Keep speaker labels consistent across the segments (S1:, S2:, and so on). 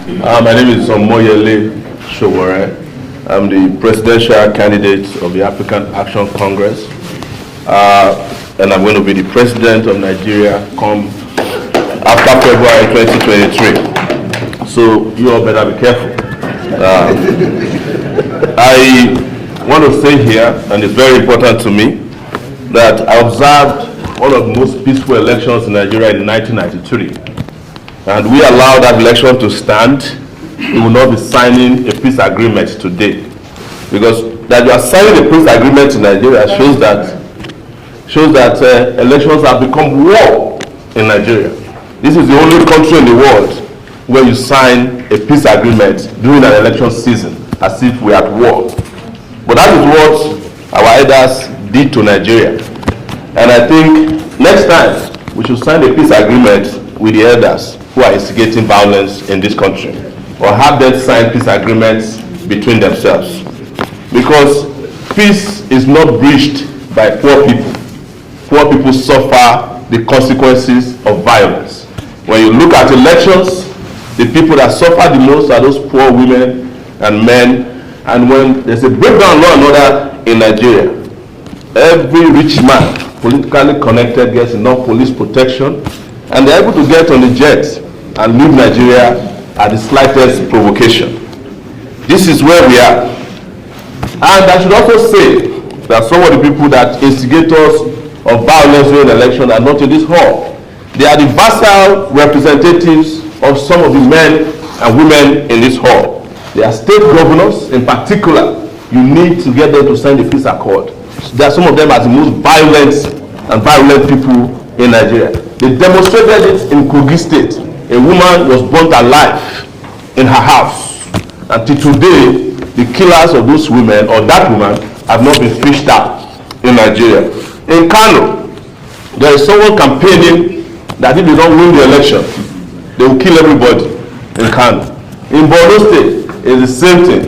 S1: My name is Sowore. I'm the presidential candidate of the African Action Congress, and I'm going to be the president of Nigeria come after February 2023. So you all better be careful. I want to say here, and it's very important to me, that I observed one of the most peaceful elections in Nigeria in 1993. And we allow that election to stand. We will not be signing a peace agreement today. Because that you are signing a peace agreement in Nigeria shows that elections have become war in Nigeria. This is the only country in the world where you sign a peace agreement during an election season as if we are at war. But that is what our elders did to Nigeria. And I think next time we should sign a peace agreement with the elders who are instigating violence in this country, or have them sign peace agreements between themselves. Because peace is not breached by poor people. Poor people suffer the consequences of violence. When you look at elections, the people that suffer the most are those poor women and men. And when there's a breakdown law and order in Nigeria, every rich man, politically connected, gets enough police protection, and they're able to get on the jet and leave Nigeria at the slightest provocation. This is where we are. And I should also say that some of the people that instigate us of violence during election are not in this hall. They are the vassal representatives of some of the men and women in this hall. They are state governors in particular. You need to get them to sign the peace accord. There are some of them as the most violent people in Nigeria. They demonstrated it in Kogi State. A woman was burnt alive in her house. Until today, the killers of those women, or that woman, have not been fished out in Nigeria. In Kano, there is someone campaigning that if they don't win the election, they will kill everybody in Kano. In Borno State, it's the same thing.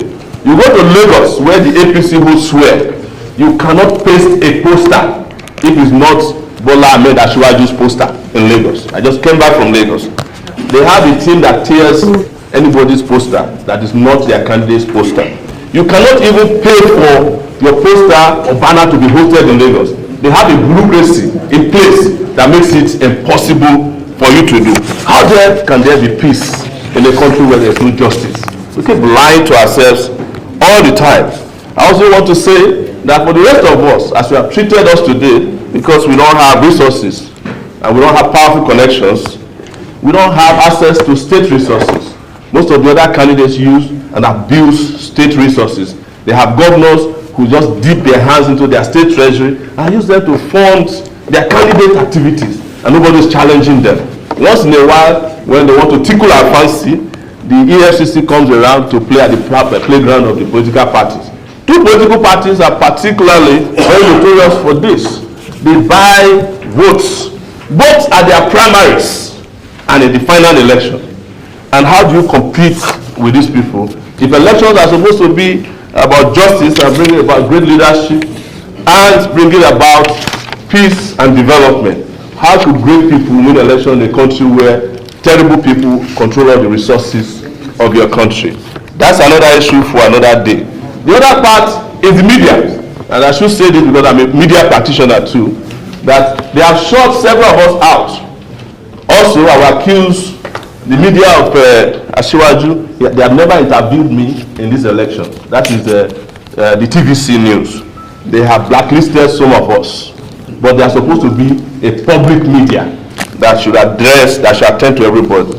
S1: You go to Lagos, where the APC will swear, you cannot paste a poster if it's not Bola Ahmed Asiwaju's poster in Lagos. I just came back from Lagos. They have a team that tears anybody's poster that is not their candidate's poster. You cannot even pay for your poster or banner to be hosted in Lagos. They have a bureaucracy in place that makes it impossible for you to do. How can there be peace in a country where there's no justice? We keep lying to ourselves all the time. I also want to say that for the rest of us, as you have treated us today, because we don't have resources and we don't have powerful connections, we don't have access to state resources. Most of the other candidates use and abuse state resources. They have governors who just dip their hands into their state treasury and use them to fund their candidate activities, and nobody is challenging them. Once in a while, when they want to tickle our fancy, the EFCC comes around to play at the playground of the political parties. Two political parties are particularly very notorious for this. They buy votes, both at their primaries and in the final election. And how do you compete with these people? If elections are supposed to be about justice and bringing about great leadership and bringing about peace and development, how could great people win election in a country where terrible people control all the resources of your country? That's another issue for another day. The other part is the media. And I should say this because I'm a media practitioner too, that they have shut several of us out. Also, I will accuse the media of Asiwaju. They have never interviewed me in this election. That is the TVC News. They have blacklisted some of us, but they are supposed to be a public media that should address, that should attend to everybody.